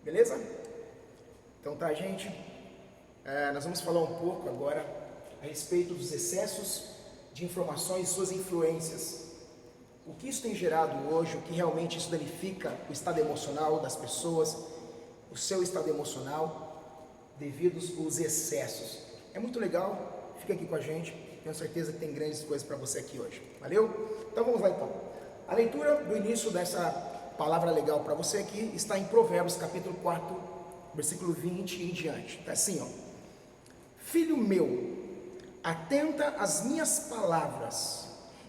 Beleza? Então tá, gente, nós vamos falar um pouco agora a respeito dos excessos de informações e suas influências. O que isso tem gerado hoje, o que realmente isso danifica o estado emocional das pessoas, o seu estado emocional, devido aos excessos. É muito legal, fica aqui com a gente, tenho certeza que tem grandes coisas para você aqui hoje, valeu? Então vamos lá então. A leitura do início dessa palavra legal para você aqui está em Provérbios capítulo 4, versículo 20 e em diante. Está assim, ó: Filho meu, atenta às minhas palavras,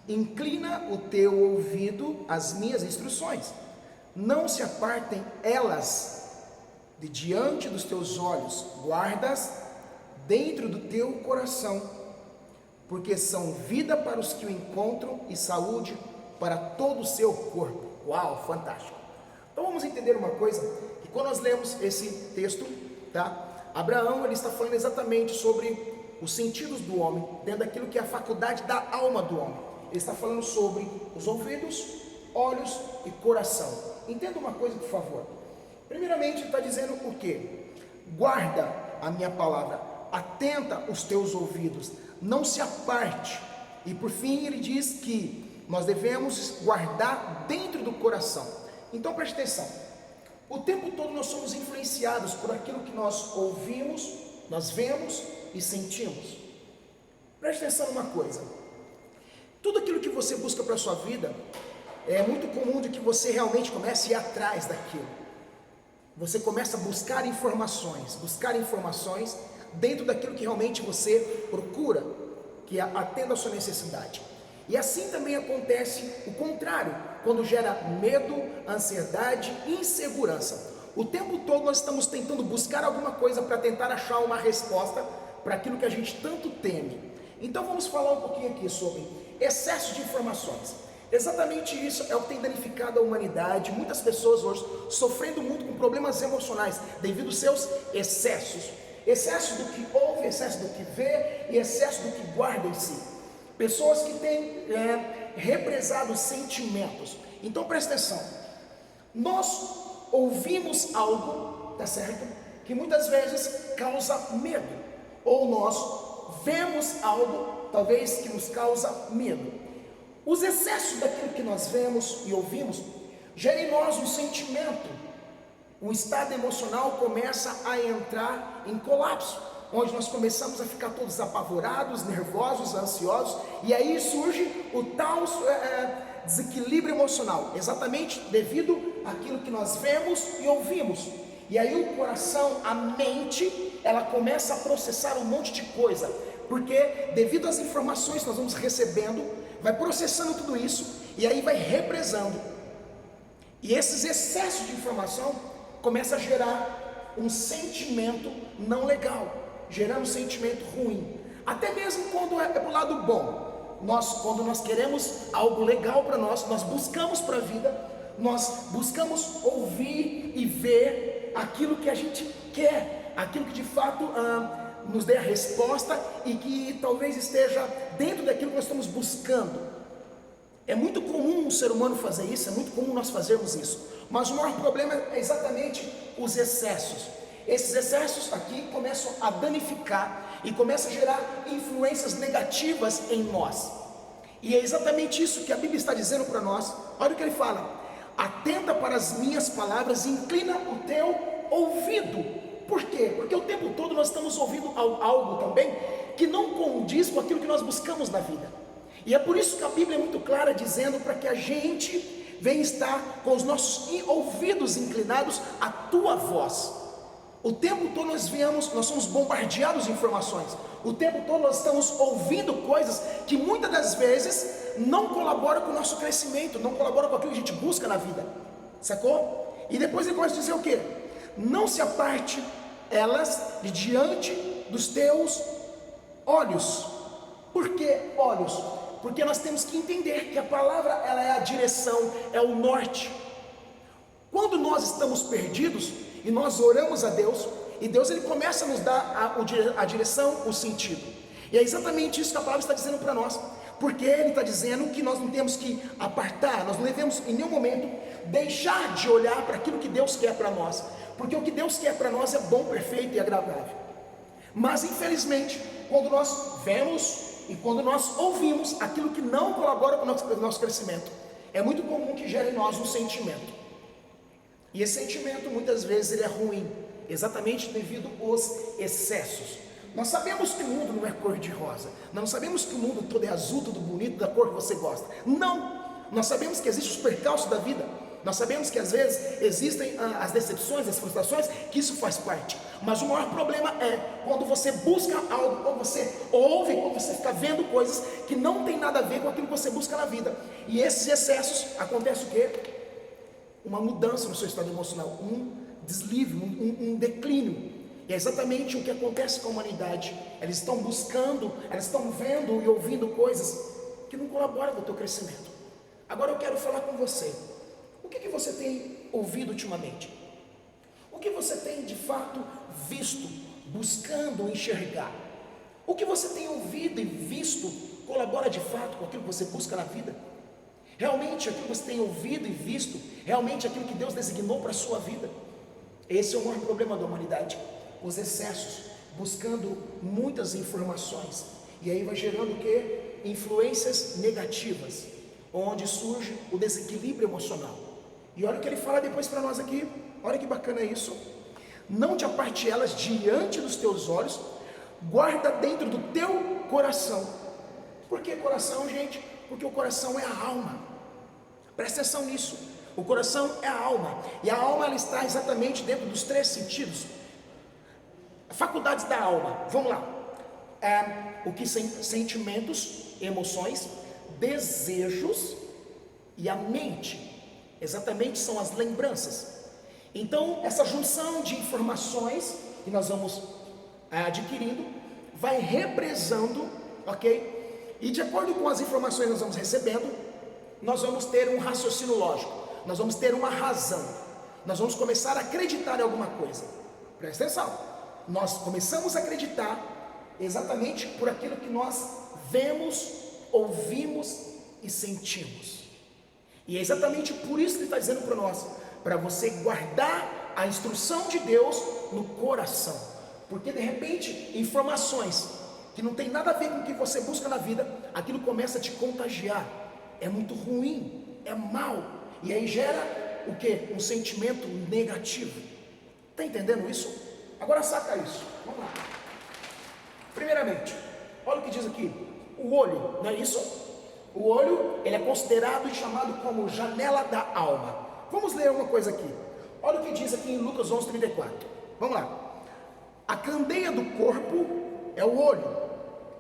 inclina o teu ouvido às minhas instruções, não se apartem elas de diante dos teus olhos, guardas dentro do teu coração, porque são vida para os que o encontram e saúde para todo o seu corpo. Uau, fantástico! Então vamos entender uma coisa, que quando nós lemos esse texto, tá? Abraão, ele está falando exatamente sobre os sentidos do homem, dentro daquilo que é a faculdade da alma do homem. Ele está falando sobre os ouvidos, olhos e coração. Entenda uma coisa, por favor. Primeiramente, ele está dizendo o quê? Guarda a minha palavra, atenta os teus ouvidos, não se aparte. E por fim, ele diz que nós devemos guardar dentro do coração. Então preste atenção, o tempo todo nós somos influenciados por aquilo que nós ouvimos, nós vemos e sentimos. Preste atenção numa coisa, tudo aquilo que você busca para a sua vida, é muito comum de que você realmente comece a ir atrás daquilo. Você começa a buscar informações dentro daquilo que realmente você procura, que atenda a sua necessidade. E assim também acontece o contrário, quando gera medo, ansiedade e insegurança. O tempo todo nós estamos tentando buscar alguma coisa para tentar achar uma resposta para aquilo que a gente tanto teme. Então vamos falar um pouquinho aqui sobre excesso de informações. Exatamente isso é o que tem danificado a humanidade. Muitas pessoas hoje sofrendo muito com problemas emocionais devido aos seus excessos. Excesso do que ouve, excesso do que vê e excesso do que guarda em si. Pessoas que têm represado sentimentos. Então presta atenção, nós ouvimos algo, tá certo? Que muitas vezes causa medo, ou nós vemos algo, talvez, que nos causa medo. Os excessos daquilo que nós vemos e ouvimos gera em nós um sentimento, o estado emocional começa a entrar em colapso, onde nós começamos a ficar todos apavorados, nervosos, ansiosos, e aí surge o tal desequilíbrio emocional, exatamente devido àquilo que nós vemos e ouvimos. E aí o coração, a mente, ela começa a processar um monte de coisa, porque devido às informações que nós vamos recebendo, vai processando tudo isso, e aí vai represando. E esses excessos de informação começam a gerar um sentimento não legal, gerando um sentimento ruim, até mesmo quando é para o lado bom. Quando nós queremos algo legal para nós buscamos para a vida, nós buscamos ouvir e ver aquilo que a gente quer, aquilo que de fato nos dê a resposta e que talvez esteja dentro daquilo que nós estamos buscando. É muito comum o ser humano fazer isso, é muito comum nós fazermos isso, mas o maior problema é exatamente os excessos. Esses excessos aqui começam a danificar e começam a gerar influências negativas em nós. E é exatamente isso que a Bíblia está dizendo para nós. Olha o que ele fala: atenta para as minhas palavras e inclina o teu ouvido. Por quê? Porque o tempo todo nós estamos ouvindo algo também que não condiz com aquilo que nós buscamos na vida. E é por isso que a Bíblia é muito clara, dizendo para que a gente venha estar com os nossos ouvidos inclinados à tua voz. O tempo todo nós somos bombardeados de informações. O tempo todo nós estamos ouvindo coisas que muitas das vezes não colaboram com o nosso crescimento, não colaboram com aquilo que a gente busca na vida, sacou? E depois ele começa a dizer o quê? Não se aparte elas de diante dos teus olhos. Por que olhos? Porque nós temos que entender que a palavra, ela é a direção, é o norte. Quando nós estamos perdidos e nós oramos a Deus, e Deus ele começa a nos dar a direção, o sentido. E é exatamente isso que a palavra está dizendo para nós. Porque ele está dizendo que nós não temos que apartar, nós não devemos em nenhum momento deixar de olhar para aquilo que Deus quer para nós, porque o que Deus quer para nós é bom, perfeito e agradável. Mas infelizmente, quando nós vemos e quando nós ouvimos aquilo que não colabora com o nosso crescimento, é muito comum que gere em nós um sentimento. E esse sentimento muitas vezes ele é ruim, exatamente devido aos excessos. Nós sabemos que o mundo não é cor de rosa, nós sabemos que o mundo todo é azul, tudo bonito, da cor que você gosta. Não! Nós sabemos que existem os percalços da vida, nós sabemos que às vezes existem as decepções, as frustrações, que isso faz parte. Mas o maior problema é quando você busca algo, quando você ouve, quando você fica vendo coisas que não tem nada a ver com aquilo que você busca na vida. E esses excessos, acontece o quê? Uma mudança no seu estado emocional, um deslize, um declínio. E é exatamente o que acontece com a humanidade. Eles estão buscando, elas estão vendo e ouvindo coisas que não colaboram com o teu crescimento. Agora eu quero falar com você. O que você tem ouvido ultimamente? O que você tem de fato visto, buscando enxergar? O que você tem ouvido e visto colabora de fato com aquilo que você busca na vida? Realmente aquilo que você tem ouvido e visto, realmente aquilo que Deus designou para a sua vida? Esse é o maior problema da humanidade. Os excessos, buscando muitas informações, e aí vai gerando o quê? Influências negativas, onde surge o desequilíbrio emocional. E olha o que ele fala depois para nós aqui, olha que bacana isso. Não te aparte elas diante dos teus olhos, guarda dentro do teu coração. Por que coração, gente? Porque o coração é a alma. Presta atenção nisso. O coração é a alma, e a alma ela está exatamente dentro dos 3 sentidos. Faculdades da alma, vamos lá. O que são sentimentos, emoções, desejos e a mente. Exatamente são as lembranças. Então essa junção de informações que nós vamos adquirindo vai represando, ok? E de acordo com as informações que nós vamos recebendo, nós vamos ter um raciocínio lógico, nós vamos ter uma razão, nós vamos começar a acreditar em alguma coisa. Presta atenção. Nós começamos a acreditar exatamente por aquilo que nós vemos, ouvimos e sentimos. E é exatamente por isso que ele está dizendo para nós, para você guardar a instrução de Deus no coração. Porque de repente, informações que não tem nada a ver com o que você busca na vida, aquilo começa a te contagiar. É muito ruim, é mal. E aí gera o quê? Um sentimento negativo. Está entendendo isso? Agora saca isso, vamos lá. Primeiramente, olha o que diz aqui, o olho, não é isso? O olho, ele é considerado e chamado como janela da alma. Vamos ler uma coisa aqui, olha o que diz aqui em Lucas 11:34, vamos lá. A candeia do corpo é o olho,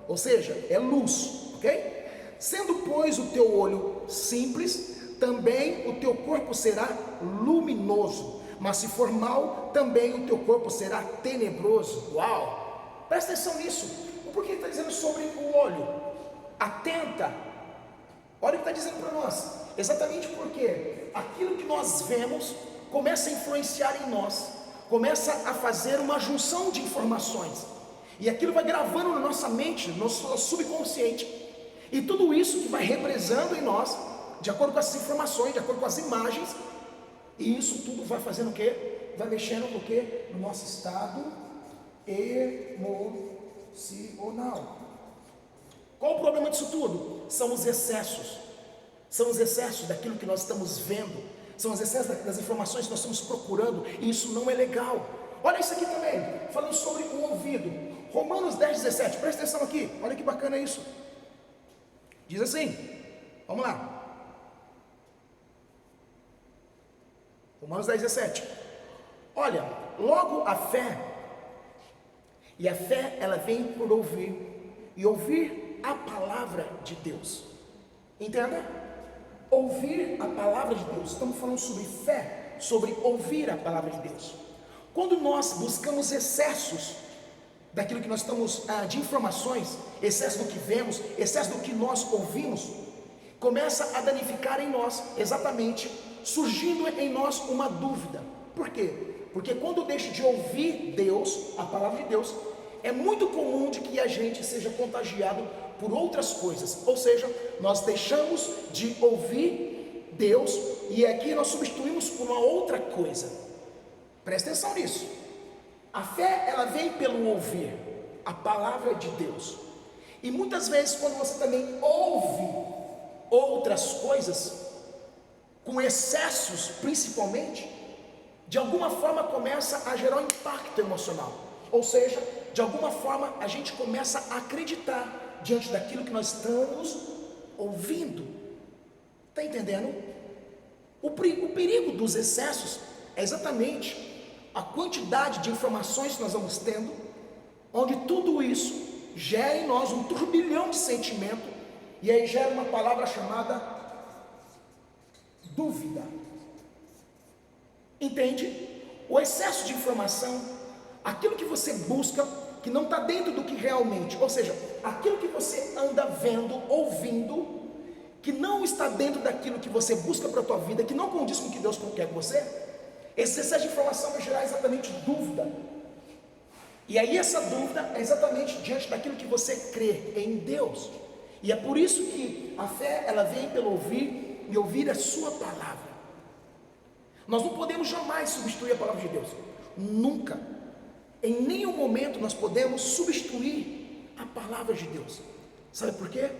ou seja, é luz, ok? Sendo pois o teu olho simples, também o teu corpo será luminoso. Mas se for mal, também o teu corpo será tenebroso. Uau! Presta atenção nisso. Por que ele está dizendo sobre o olho? Atenta. Olha o que está dizendo para nós. Exatamente porque aquilo que nós vemos começa a influenciar em nós. Começa a fazer uma junção de informações. E aquilo vai gravando na nossa mente, no nosso subconsciente. E tudo isso que vai represando em nós, de acordo com essas informações, de acordo com as imagens, e isso tudo vai fazendo o quê? Vai mexendo no quê? No nosso estado emocional. Qual o problema disso tudo? São os excessos. São os excessos daquilo que nós estamos vendo. São os excessos das informações que nós estamos procurando. E isso não é legal. Olha isso aqui também, falando sobre o ouvido. Romanos 10:17, presta atenção aqui. Olha que bacana isso. Diz assim, vamos lá. Romanos 10:17. Olha, logo a fé, e a fé ela vem por ouvir, e ouvir a palavra de Deus. Entenda? Ouvir a palavra de Deus. Estamos falando sobre fé, sobre ouvir a palavra de Deus. Quando nós buscamos excessos daquilo que nós estamos, de informações, excesso do que vemos, excesso do que nós ouvimos, começa a danificar em nós, exatamente, surgindo em nós uma dúvida. Por quê? Porque quando eu deixo de ouvir Deus, a palavra de Deus, é muito comum de que a gente seja contagiado por outras coisas, ou seja, nós deixamos de ouvir Deus e aqui nós substituímos por uma outra coisa. Presta atenção nisso. A fé, ela vem pelo ouvir a palavra de Deus. E muitas vezes quando você também ouve outras coisas, com excessos principalmente, de alguma forma começa a gerar um impacto emocional. Ou seja, de alguma forma a gente começa a acreditar diante daquilo que nós estamos ouvindo. Está entendendo? O perigo dos excessos é exatamente a quantidade de informações que nós vamos tendo, onde tudo isso gera em nós um turbilhão de sentimento, e aí gera uma palavra chamada dúvida. Entende? O excesso de informação, aquilo que você busca, que não está dentro do que realmente, ou seja, aquilo que você anda vendo, ouvindo, que não está dentro daquilo que você busca para a tua vida, que não condiz com o que Deus quer com você, esse excesso de informação vai gerar exatamente dúvida. E aí essa dúvida é exatamente diante daquilo que você crê em Deus. E é por isso que a fé, ela vem pelo ouvir e ouvir a sua palavra. Nós não podemos jamais substituir a palavra de Deus. Nunca. Em nenhum momento nós podemos substituir a palavra de Deus. Sabe por quê?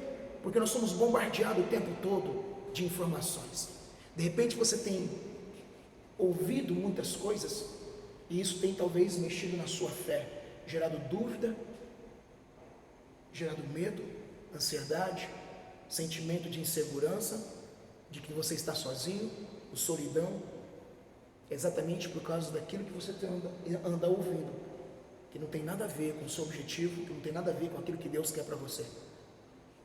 Porque nós somos bombardeados o tempo todo de informações. De repente você tem ouvido muitas coisas e isso tem talvez mexido na sua fé, gerado dúvida, gerado medo, ansiedade, sentimento de insegurança, de que você está sozinho, de solidão, exatamente por causa daquilo que você anda ouvindo, que não tem nada a ver com o seu objetivo, que não tem nada a ver com aquilo que Deus quer para você.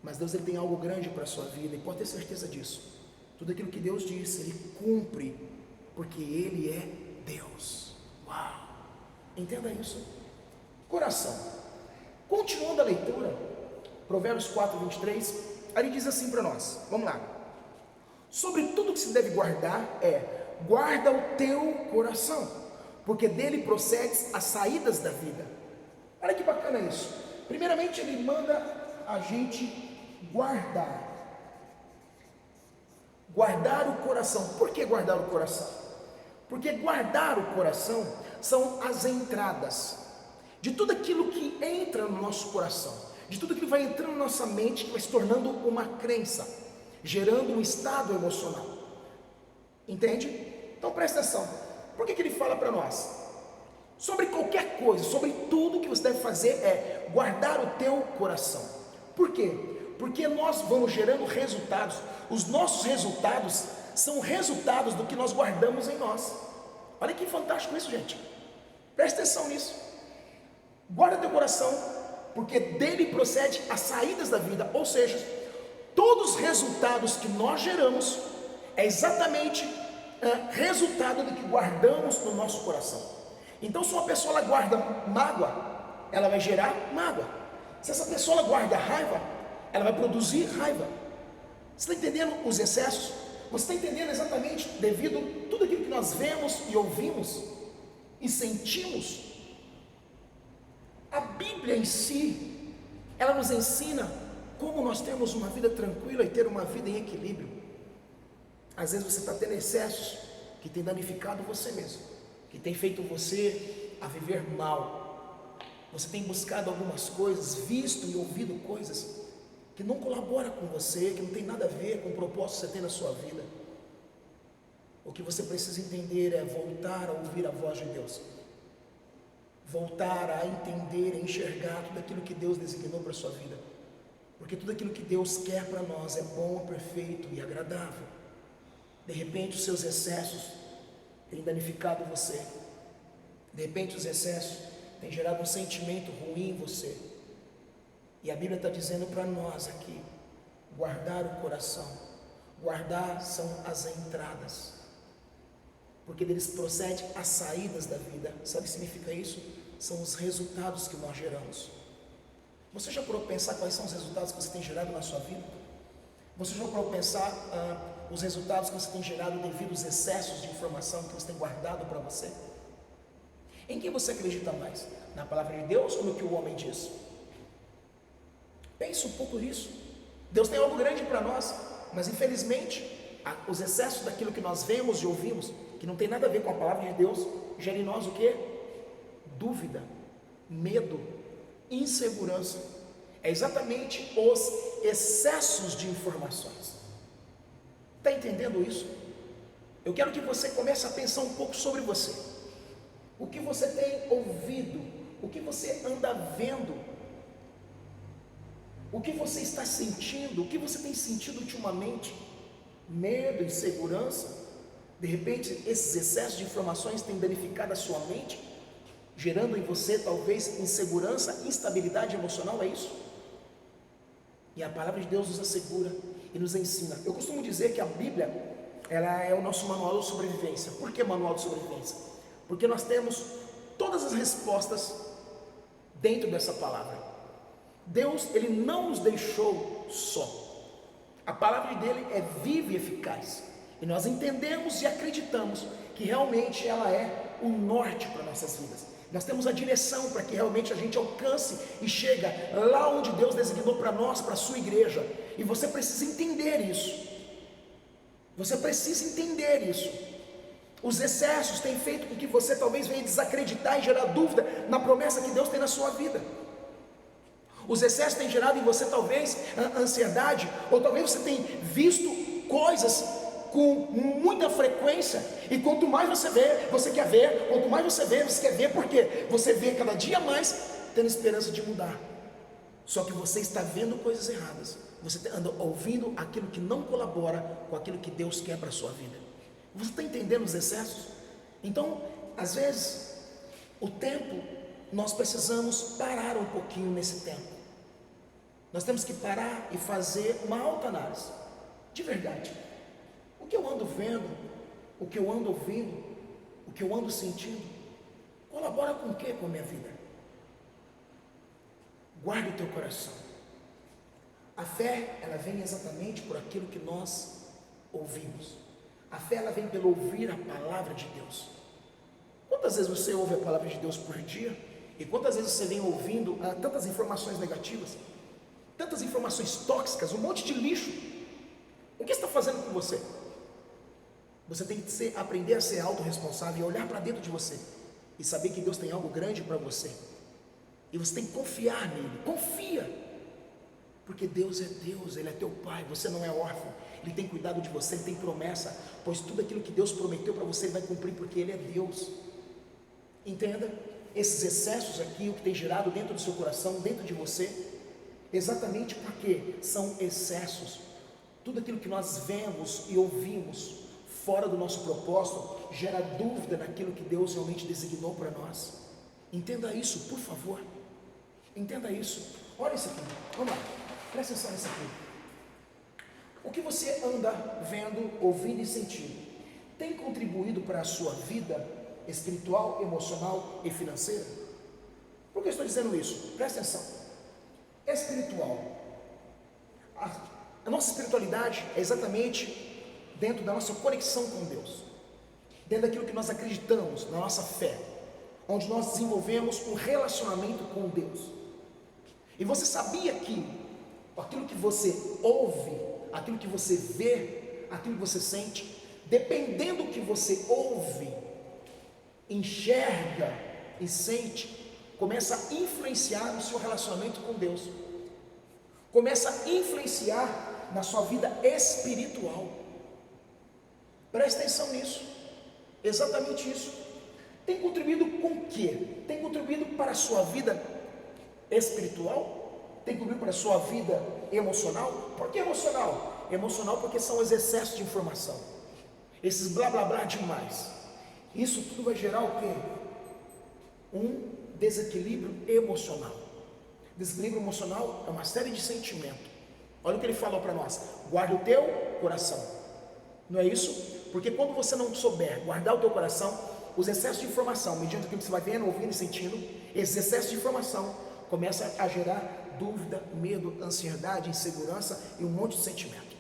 Mas Deus, ele tem algo grande para a sua vida, e pode ter certeza disso. Tudo aquilo que Deus disse, ele cumpre, porque ele é Deus. Uau! Entenda isso. Coração. Continuando a leitura, Provérbios 4, 23, ali diz assim para nós, vamos lá. Sobre tudo que se deve guardar guarda o teu coração, porque dele procede as saídas da vida. Olha que bacana isso. Primeiramente ele manda a gente guardar o coração. Por que guardar o coração? Porque guardar o coração são as entradas de tudo aquilo que entra no nosso coração, de tudo aquilo que vai entrando na nossa mente, que vai se tornando uma crença, gerando um estado emocional. Entende? Então presta atenção. Por que ele fala para nós? Sobre qualquer coisa, sobre tudo que você deve fazer é guardar o teu coração. Por quê? Porque nós vamos gerando resultados. Os nossos resultados são resultados do que nós guardamos em nós. Olha que fantástico isso, gente. Presta atenção nisso. Guarda teu coração, porque dele procede as saídas da vida. Ou seja, todos os resultados que nós geramos é exatamente resultado do que guardamos no nosso coração. Então, se uma pessoa ela guarda mágoa, ela vai gerar mágoa. Se essa pessoa ela guarda raiva, ela vai produzir raiva. Você está entendendo os excessos? Você está entendendo exatamente devido a tudo aquilo que nós vemos e ouvimos e sentimos? A Bíblia em si, ela nos ensina como nós temos uma vida tranquila e ter uma vida em equilíbrio. Às vezes você está tendo excessos que tem danificado você mesmo, que tem feito você a viver mal. Você tem buscado algumas coisas, visto e ouvido coisas que não colaboram com você, que não tem nada a ver com o propósito que você tem na sua vida. O que você precisa entender é voltar a ouvir a voz de Deus, voltar a entender e enxergar tudo aquilo que Deus designou para a sua vida, porque tudo aquilo que Deus quer para nós é bom, perfeito e agradável. De repente os seus excessos têm danificado você, de repente os excessos têm gerado um sentimento ruim em você, e a Bíblia está dizendo para nós aqui, guardar o coração. Guardar são as entradas, porque deles procede as saídas da vida. Sabe o que significa isso? São os resultados que nós geramos. Você já parou para pensar quais são os resultados que você tem gerado na sua vida? Você já parou para pensar os resultados que você tem gerado devido aos excessos de informação que você tem guardado para você? Em quem você acredita mais? Na palavra de Deus ou no que o homem diz? Pense um pouco nisso. Deus tem algo grande para nós, mas infelizmente os excessos daquilo que nós vemos e ouvimos, que não tem nada a ver com a palavra de Deus, gera em nós o quê? Dúvida, medo, insegurança. É exatamente os excessos de informações. Está entendendo isso? Eu quero que você comece a pensar um pouco sobre você. O que você tem ouvido, o que você anda vendo, o que você está sentindo, o que você tem sentido ultimamente? Medo, insegurança. De repente esses excessos de informações têm danificado a sua mente, gerando em você talvez insegurança, instabilidade emocional, é isso? E a palavra de Deus nos assegura e nos ensina. Eu costumo dizer que a Bíblia, ela é o nosso manual de sobrevivência. Por que manual de sobrevivência? Porque nós temos todas as respostas dentro dessa palavra. Deus, Ele não nos deixou só. A palavra dele é viva e eficaz. E nós entendemos e acreditamos que realmente ela é o norte para nossas vidas. Nós temos a direção para que realmente a gente alcance e chega lá onde Deus designou para nós, para a sua igreja. E você precisa entender isso. Você precisa entender isso. Os excessos têm feito com que você talvez venha desacreditar e gerar dúvida na promessa que Deus tem na sua vida. Os excessos têm gerado em você talvez ansiedade, ou talvez você tenha visto coisas com muita frequência, e quanto mais você vê, você quer ver, quanto mais você vê, você quer ver, porque você vê cada dia mais tendo esperança de mudar, só que você está vendo coisas erradas, você anda ouvindo aquilo que não colabora com aquilo que Deus quer para a sua vida. Você está entendendo os excessos? Então, às vezes, o tempo, nós precisamos parar um pouquinho nesse tempo, nós temos que parar e fazer uma autoanálise, de verdade. O que eu ando vendo, o que eu ando ouvindo, o que eu ando sentindo, colabora com o que com a minha vida? Guarde o teu coração. A fé, ela vem exatamente por aquilo que nós ouvimos. A fé, ela vem pelo ouvir a palavra de Deus. Quantas vezes você ouve a palavra de Deus por dia? E quantas vezes você vem ouvindo tantas informações negativas, tantas informações tóxicas, um monte de lixo? O que está fazendo com você? Você tem que aprender a ser autorresponsável e olhar para dentro de você e saber que Deus tem algo grande para você, e você tem que confiar nele. Confia, porque Deus é Deus, Ele é teu Pai, você não é órfão, Ele tem cuidado de você, Ele tem promessa, pois tudo aquilo que Deus prometeu para você Ele vai cumprir, porque Ele é Deus. Entenda, esses excessos aqui, o que tem gerado dentro do seu coração, dentro de você, exatamente porque são excessos. Tudo aquilo que nós vemos e ouvimos fora do nosso propósito gera dúvida naquilo que Deus realmente designou para nós. Entenda isso, por favor. Entenda isso. Olha isso aqui, vamos lá, presta atenção nisso aqui. O que você anda vendo, ouvindo e sentindo tem contribuído para a sua vida espiritual, emocional e financeira? Por que eu estou dizendo isso? Presta atenção. Espiritual. A nossa espiritualidade é exatamente dentro da nossa conexão com Deus, dentro daquilo que nós acreditamos, na nossa fé, onde nós desenvolvemos um relacionamento com Deus. E você sabia que aquilo que você ouve, aquilo que você vê, aquilo que você sente, dependendo do que você ouve, enxerga e sente, começa a influenciar no seu relacionamento com Deus, começa a influenciar na sua vida espiritual. Presta atenção nisso, exatamente isso. Tem contribuído com o quê? Tem contribuído para a sua vida espiritual? Tem contribuído para a sua vida emocional? Por que emocional? Emocional porque são os excessos de informação, esses blá blá blá demais. Isso tudo vai gerar o quê? Um desequilíbrio emocional. Desequilíbrio emocional é uma série de sentimentos. Olha o que ele falou para nós: guarde o teu coração. Não é isso? Porque quando você não souber guardar o teu coração, os excessos de informação, mediante aquilo que você vai vendo, ouvindo e sentindo, esses excessos de informação começam a gerar dúvida, medo, ansiedade, insegurança e um monte de sentimento.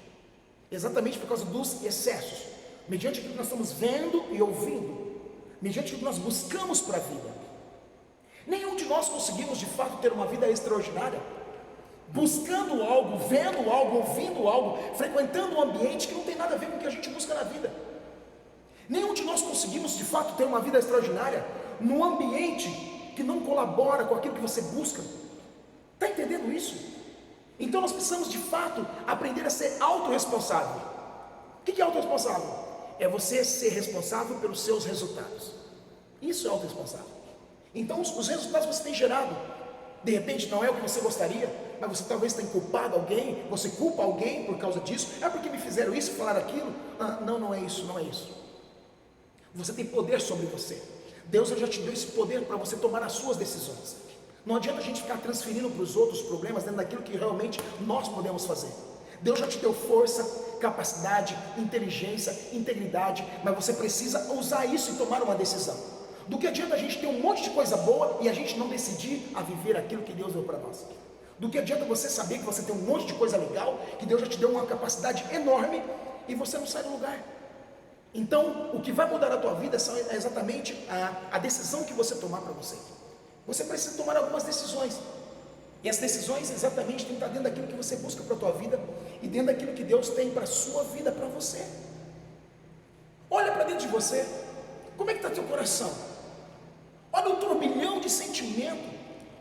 Exatamente por causa dos excessos, mediante aquilo que nós estamos vendo e ouvindo, mediante aquilo que nós buscamos para a vida. Nenhum de nós conseguimos de fato ter uma vida extraordinária. buscando algo, vendo algo, ouvindo algo, frequentando um ambiente que não tem nada a ver com o que a gente busca na vida. Nenhum de nós conseguimos de fato ter uma vida extraordinária num ambiente que não colabora com aquilo que você busca. Está entendendo isso? Então nós precisamos de fato aprender a ser autorresponsável. O que é autorresponsável? É você ser responsável pelos seus resultados. Isso é autorresponsável. Então os resultados que você tem gerado, de repente não é o que você gostaria, mas você talvez tenha culpado alguém, você culpa alguém por causa disso, é porque me fizeram isso, falaram aquilo. Não é isso, não é isso. Você tem poder sobre você. Deus já te deu esse poder para você tomar as suas decisões. Não adianta a gente ficar transferindo para os outros problemas dentro daquilo que realmente nós podemos fazer. Deus já te deu força, capacidade, inteligência, integridade, mas você precisa usar isso e tomar uma decisão. Do que adianta a gente ter um monte de coisa boa e a gente não decidir a viver aquilo que Deus deu para nós? Do que adianta você saber que você tem um monte de coisa legal, que Deus já te deu uma capacidade enorme e você não sai do lugar? Então, o que vai mudar a tua vida é exatamente a decisão que você tomar para você. Você precisa tomar algumas decisões. E as decisões exatamente têm que estar dentro daquilo que você busca para a tua vida e dentro daquilo que Deus tem para a sua vida, para você. Olha para dentro de você. Como é que está teu coração? Olha o turbilhão de sentimento.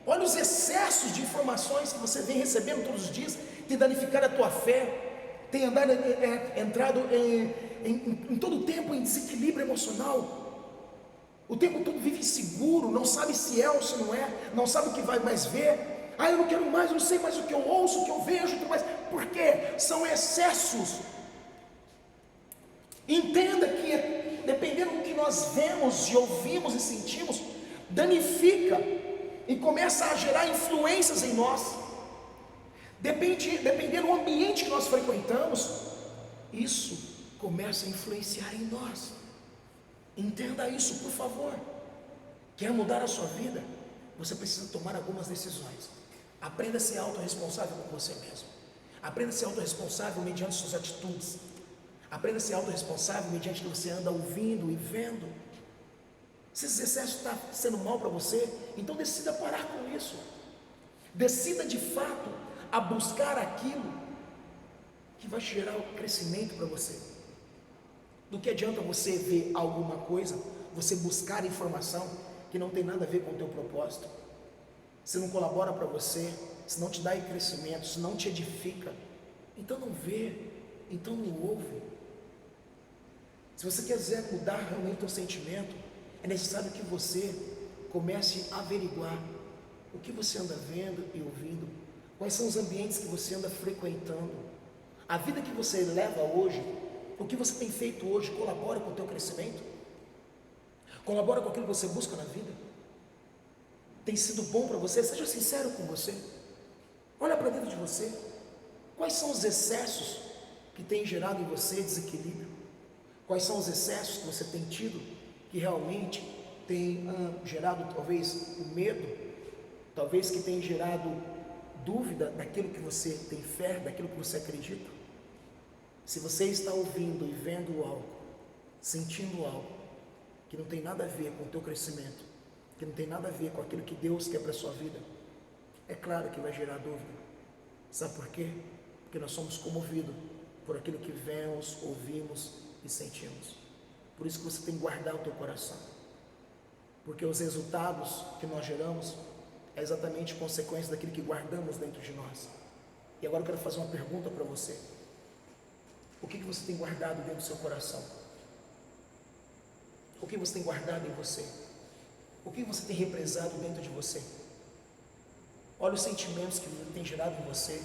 Olha os excessos de informações que você vem recebendo todos os dias, tem danificado a tua fé, tem entrado em todo o tempo em desequilíbrio emocional. O tempo todo vive inseguro, não sabe se é ou se não é, não sabe o que vai mais ver. Eu não quero mais, eu não sei mais o que eu ouço, o que eu vejo, tudo mais. Por quê? São excessos. Entenda que dependendo do que nós vemos e ouvimos e sentimos, danifica e começa a gerar influências em nós. Dependendo do ambiente que nós frequentamos, isso começa a influenciar em nós. Entenda isso, por favor. Quer mudar a sua vida? Você precisa tomar algumas decisões. Aprenda a ser autorresponsável com você mesmo. Aprenda a ser autorresponsável mediante suas atitudes. Aprenda a ser autorresponsável mediante o que você anda ouvindo e vendo. Se esse excesso está sendo mal para você, então decida parar com isso. Decida de fato a buscar aquilo que vai gerar o crescimento para você. Do que adianta você ver alguma coisa, você buscar informação que não tem nada a ver com o teu propósito, se não colabora para você, se não te dá crescimento, se não te edifica, então não vê, então não ouve. Se você quiser mudar realmente o teu sentimento, é necessário que você comece a averiguar o que você anda vendo e ouvindo, quais são os ambientes que você anda frequentando, a vida que você leva hoje, o que você tem feito hoje colabora com o teu crescimento? Colabora com aquilo que você busca na vida? Tem sido bom para você? Seja sincero com você. Olha para dentro de você. Quais são os excessos que têm gerado em você desequilíbrio? Quais são os excessos que você tem tido que realmente tem gerado talvez o medo? Talvez que tem gerado dúvida daquilo que você tem fé, daquilo que você acredita? Se você está ouvindo e vendo algo, sentindo algo que não tem nada a ver com o teu crescimento, que não tem nada a ver com aquilo que Deus quer para a sua vida, é claro que vai gerar dúvida. Sabe por quê? Porque nós somos comovidos por aquilo que vemos, ouvimos e sentimos. Por isso que você tem que guardar o teu coração, porque os resultados que nós geramos é exatamente consequência daquilo que guardamos dentro de nós. E agora eu quero fazer uma pergunta para você. O que você tem guardado dentro do seu coração? O que você tem guardado em você? O que você tem represado dentro de você? Olha os sentimentos que tem gerado em você: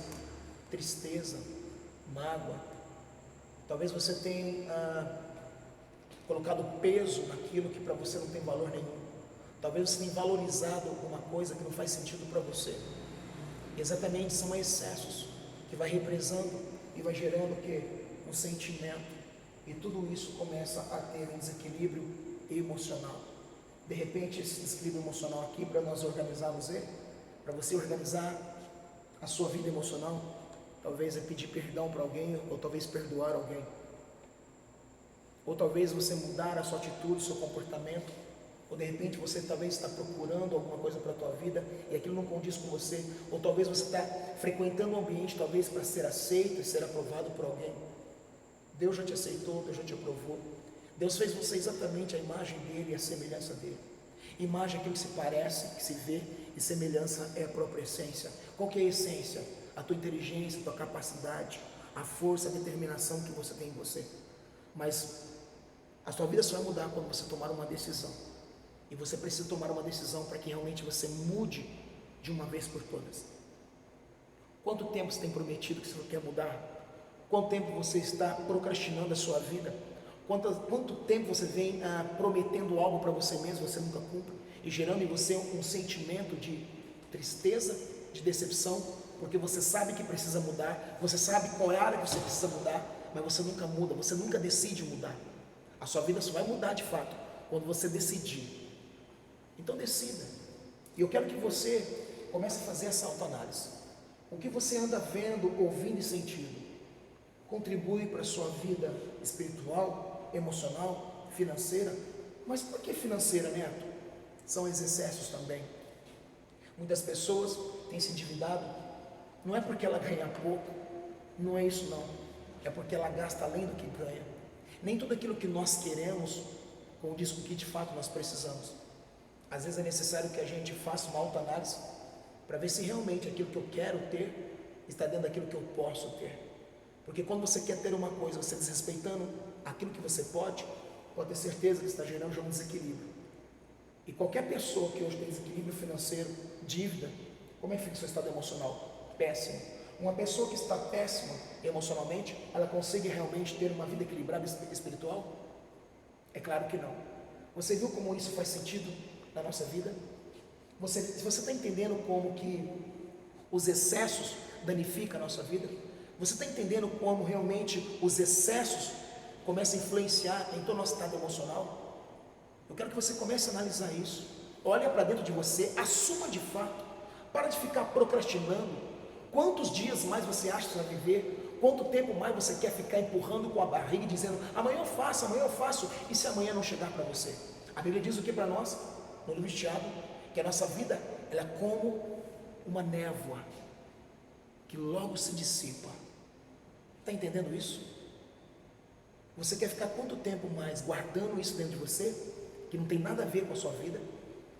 tristeza, mágoa. Talvez você tenha colocado peso naquilo que para você não tem valor nenhum. Talvez você tenha valorizado alguma coisa que não faz sentido para você. Exatamente, são excessos que vai represando e vai gerando o quê? Um sentimento, e tudo isso começa a ter um desequilíbrio emocional. De repente, esse desequilíbrio emocional aqui, para nós organizarmos ele, para você organizar a sua vida emocional, talvez é pedir perdão para alguém, ou talvez perdoar alguém, ou talvez você mudar a sua atitude, o seu comportamento, Ou de repente você talvez está procurando alguma coisa para a tua vida e aquilo não condiz com você. Ou talvez você está frequentando um ambiente talvez para ser aceito e ser aprovado por alguém. Deus já te aceitou, Deus já te aprovou. Deus fez você exatamente a imagem dele e a semelhança dele. Imagem é aquilo que se parece, que se vê, e semelhança é a própria essência. Qual que é a essência? A tua inteligência, a tua capacidade, a força, a determinação que você tem em você. Mas a sua vida só vai mudar quando você tomar uma decisão. E você precisa tomar uma decisão para que realmente você mude de uma vez por todas. Quanto tempo você tem prometido que você quer mudar? Quanto tempo você está procrastinando a sua vida? Quanto tempo você vem prometendo algo para você mesmo, você nunca cumpre? E gerando em você um sentimento de tristeza, de decepção, porque você sabe que precisa mudar, você sabe qual é a área que você precisa mudar, mas você nunca muda, você nunca decide mudar. A sua vida só vai mudar de fato quando você decidir. Então decida. E eu quero que você comece a fazer essa autoanálise. O que você anda vendo, ouvindo e sentindo contribui para a sua vida espiritual, emocional, financeira? Mas por que financeira, Neto? São os excessos também. Muitas pessoas têm se endividado, não é porque ela ganha pouco, não é isso não, é porque ela gasta além do que ganha. Nem tudo aquilo que nós queremos condiz com o que de fato nós precisamos. Às vezes é necessário que a gente faça uma autoanálise para ver se realmente aquilo que eu quero ter está dentro daquilo que eu posso ter. Porque quando você quer ter uma coisa, você desrespeitando aquilo que você pode ter certeza que está gerando já um desequilíbrio. E qualquer pessoa que hoje tem desequilíbrio financeiro, dívida, como é que fica o seu estado emocional? Péssimo. Uma pessoa que está péssima emocionalmente, ela consegue realmente ter uma vida equilibrada espiritual? É claro que não. Você viu como isso faz sentido na nossa vida? Se você está entendendo como que os excessos danificam a nossa vida, você está entendendo como realmente os excessos começam a influenciar em todo o nosso estado emocional? Eu quero que você comece a analisar isso. Olha para dentro de você, assuma de fato. Para de ficar procrastinando. Quantos dias mais você acha que você vai viver? Quanto tempo mais você quer ficar empurrando com a barriga e dizendo, amanhã eu faço, e se amanhã não chegar para você? A Bíblia diz o que para nós? No livro de Tiago, que a nossa vida ela é como uma névoa que logo se dissipa. Está entendendo isso? Você quer ficar quanto tempo mais guardando isso dentro de você, que não tem nada a ver com a sua vida,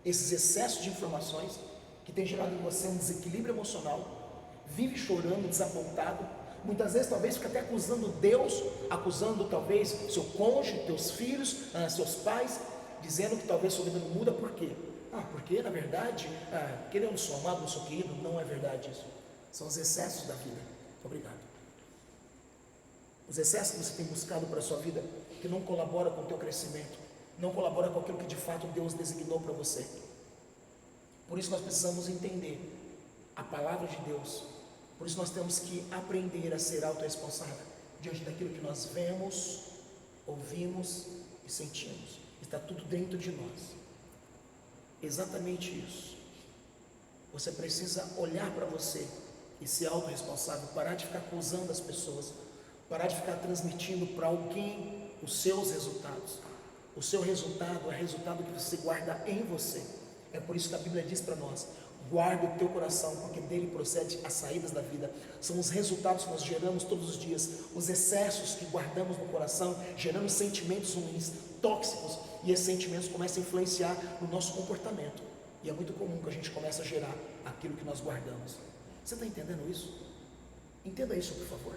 esses excessos de informações que tem gerado em você um desequilíbrio emocional, vive chorando, desapontado, muitas vezes talvez fica até acusando Deus, acusando talvez seu cônjuge, teus filhos, seus pais, dizendo que talvez sua vida não muda. Por quê? Porque na verdade, porque eu não sou amado, não sou querido. Não é verdade isso. São os excessos da vida. Obrigado. Os excessos que você tem buscado para a sua vida, que não colabora com o teu crescimento, não colabora com aquilo que de fato Deus designou para você. Por isso nós precisamos entender a palavra de Deus. Por isso nós temos que aprender a ser autorresponsável diante daquilo que nós vemos, ouvimos e sentimos. Está tudo dentro de nós. Exatamente isso. Você precisa olhar para você e ser autorresponsável, parar de ficar acusando as pessoas, parar de ficar transmitindo para alguém os seus resultados. O seu resultado é resultado que você guarda em você. É por isso que a Bíblia diz para nós, guarda o teu coração, porque dele procede as saídas da vida. São os resultados que nós geramos todos os dias, os excessos que guardamos no coração, gerando sentimentos ruins, tóxicos, e esses sentimentos começam a influenciar no nosso comportamento. E é muito comum que a gente comece a gerar aquilo que nós guardamos. Você está entendendo isso? Entenda isso, por favor.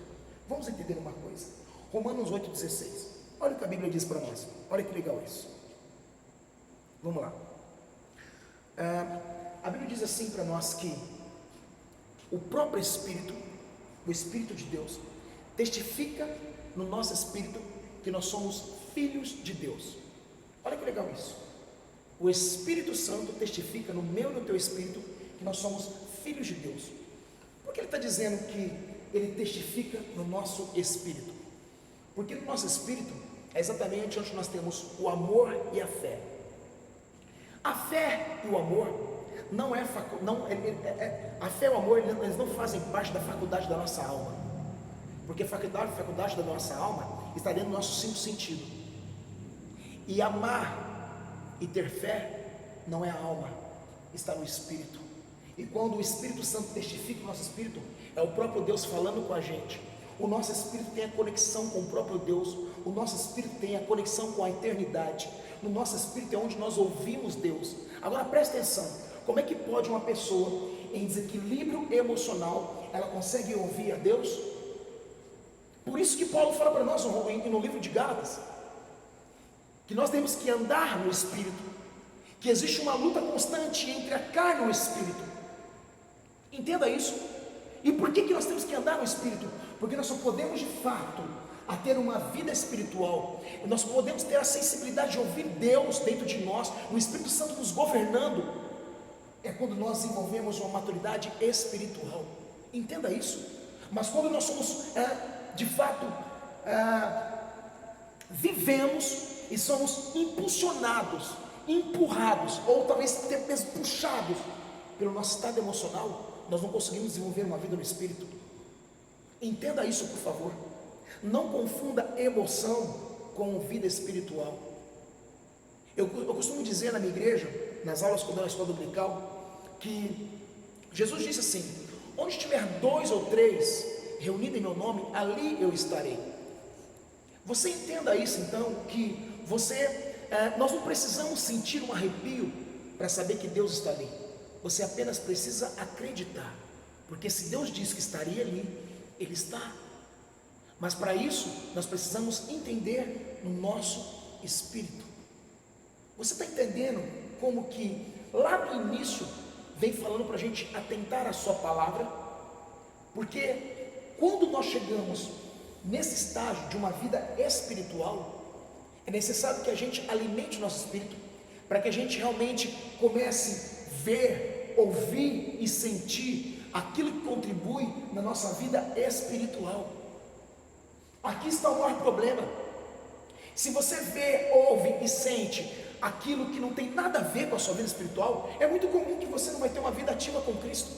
Vamos entender uma coisa. Romanos 8,16. Olha o que a Bíblia diz para nós. Olha que legal isso. Vamos lá. A Bíblia diz assim para nós que o próprio Espírito, o Espírito de Deus, testifica no nosso espírito que nós somos filhos de Deus. Olha que legal isso. O Espírito Santo testifica no meu e no teu espírito que nós somos filhos de Deus. Por que ele está dizendo que ele testifica no nosso espírito? Porque no nosso espírito é exatamente onde nós temos o amor e a fé. A fé e o amor não é a fé e o amor, eles não fazem parte da faculdade da nossa alma. Porque a faculdade da nossa alma está dentro do nosso cinco sentido. E amar e ter fé não é a alma, está no Espírito. E quando o Espírito Santo testifica o nosso Espírito, é o próprio Deus falando com a gente. O nosso Espírito tem a conexão com o próprio Deus, o nosso Espírito tem a conexão com a eternidade. No nosso Espírito é onde nós ouvimos Deus. Agora presta atenção, como é que pode uma pessoa em desequilíbrio emocional, ela consegue ouvir a Deus? Por isso que Paulo fala para nós no livro de Gálatas, que nós temos que andar no Espírito, que existe uma luta constante entre a carne e o Espírito. Entenda isso. E por que nós temos que andar no Espírito? Porque nós só podemos de fato a ter uma vida espiritual, nós podemos ter a sensibilidade de ouvir Deus dentro de nós, o Espírito Santo nos governando, é quando nós desenvolvemos uma maturidade espiritual. Entenda isso. Mas quando nós somos de fato vivemos e somos impulsionados, empurrados, ou talvez até mesmo puxados pelo nosso estado emocional, nós não conseguimos desenvolver uma vida no Espírito. Entenda isso, por favor. Não confunda emoção com vida espiritual. Eu costumo dizer na minha igreja, nas aulas quando eu na escola dominical, que Jesus disse assim: onde tiver 2 ou 3 reunidos em meu nome, ali eu estarei. Você entenda isso então, que nós não precisamos sentir um arrepio para saber que Deus está ali. Você apenas precisa acreditar, porque se Deus disse que estaria ali, Ele está. Mas para isso, nós precisamos entender no nosso espírito. Você está entendendo como que lá no início vem falando para a gente atentar a sua palavra? Porque quando nós chegamos nesse estágio de uma vida espiritual, é necessário que a gente alimente o nosso espírito, para que a gente realmente comece a ver, ouvir e sentir aquilo que contribui na nossa vida espiritual. Aqui está o maior problema. Se você vê, ouve e sente aquilo que não tem nada a ver com a sua vida espiritual, é muito comum que você não vai ter uma vida ativa com Cristo.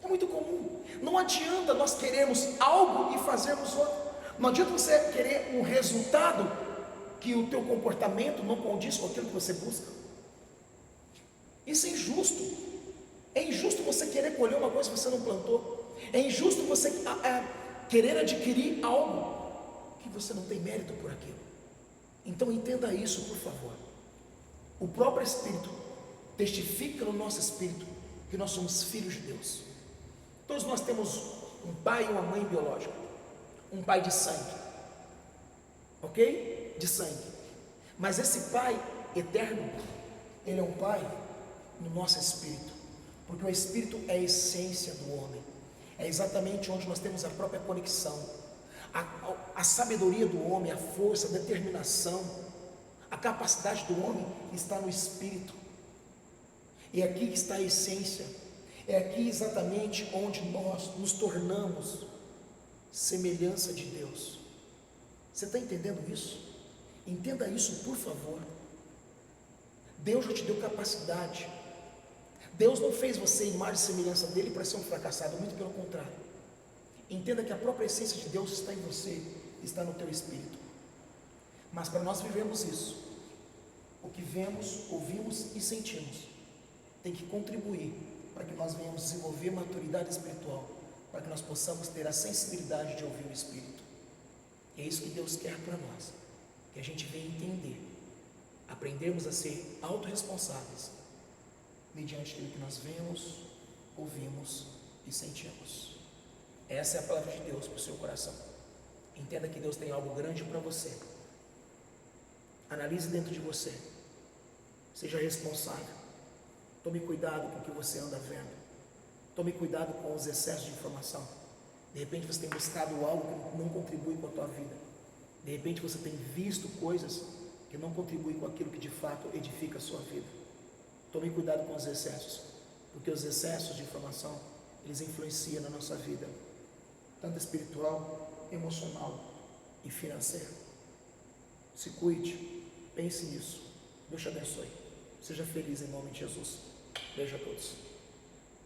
É muito comum. Não adianta nós queremos algo e fazermos outro. Não adianta você querer um resultado que o teu comportamento não condiz com aquilo que você busca. Isso é injusto. É injusto você querer colher uma coisa que você não plantou. É injusto você querer adquirir algo que você não tem mérito por aquilo. Então entenda isso, por favor. O próprio Espírito testifica no nosso espírito que nós somos filhos de Deus. Todos nós temos um pai e uma mãe biológica, um pai de sangue, ok? De sangue. Mas esse pai eterno, ele é um pai no nosso espírito, porque o espírito é a essência do homem, é exatamente onde nós temos a própria conexão, a sabedoria do homem, a força, a determinação, a capacidade do homem está no espírito. É aqui que está a essência, é aqui exatamente onde nós nos tornamos semelhança de Deus. Você está entendendo isso? Entenda isso, por favor. Deus já te deu capacidade. Deus não fez você imagem e semelhança dele para ser um fracassado, muito pelo contrário. Entenda que a própria essência de Deus está em você, está no teu espírito. Mas para nós vivermos isso, o que vemos, ouvimos e sentimos tem que contribuir para que nós venhamos desenvolver maturidade espiritual, para que nós possamos ter a sensibilidade de ouvir o Espírito. É isso que Deus quer para nós, que a gente venha entender, aprendermos a ser autorresponsáveis mediante aquilo que nós vemos, ouvimos e sentimos. Essa é a palavra de Deus para o seu coração. Entenda que Deus tem algo grande para você. Analise dentro de você. Seja responsável. Tome cuidado com o que você anda vendo. Tome cuidado com os excessos de informação. De repente você tem buscado algo que não contribui com a tua vida. De repente você tem visto coisas que não contribuem com aquilo que de fato edifica a sua vida. Tome cuidado com os excessos, porque os excessos de informação, eles influenciam na nossa vida, tanto espiritual, emocional e financeira. Se cuide, pense nisso. Deus te abençoe. Seja feliz em nome de Jesus. Beijo a todos.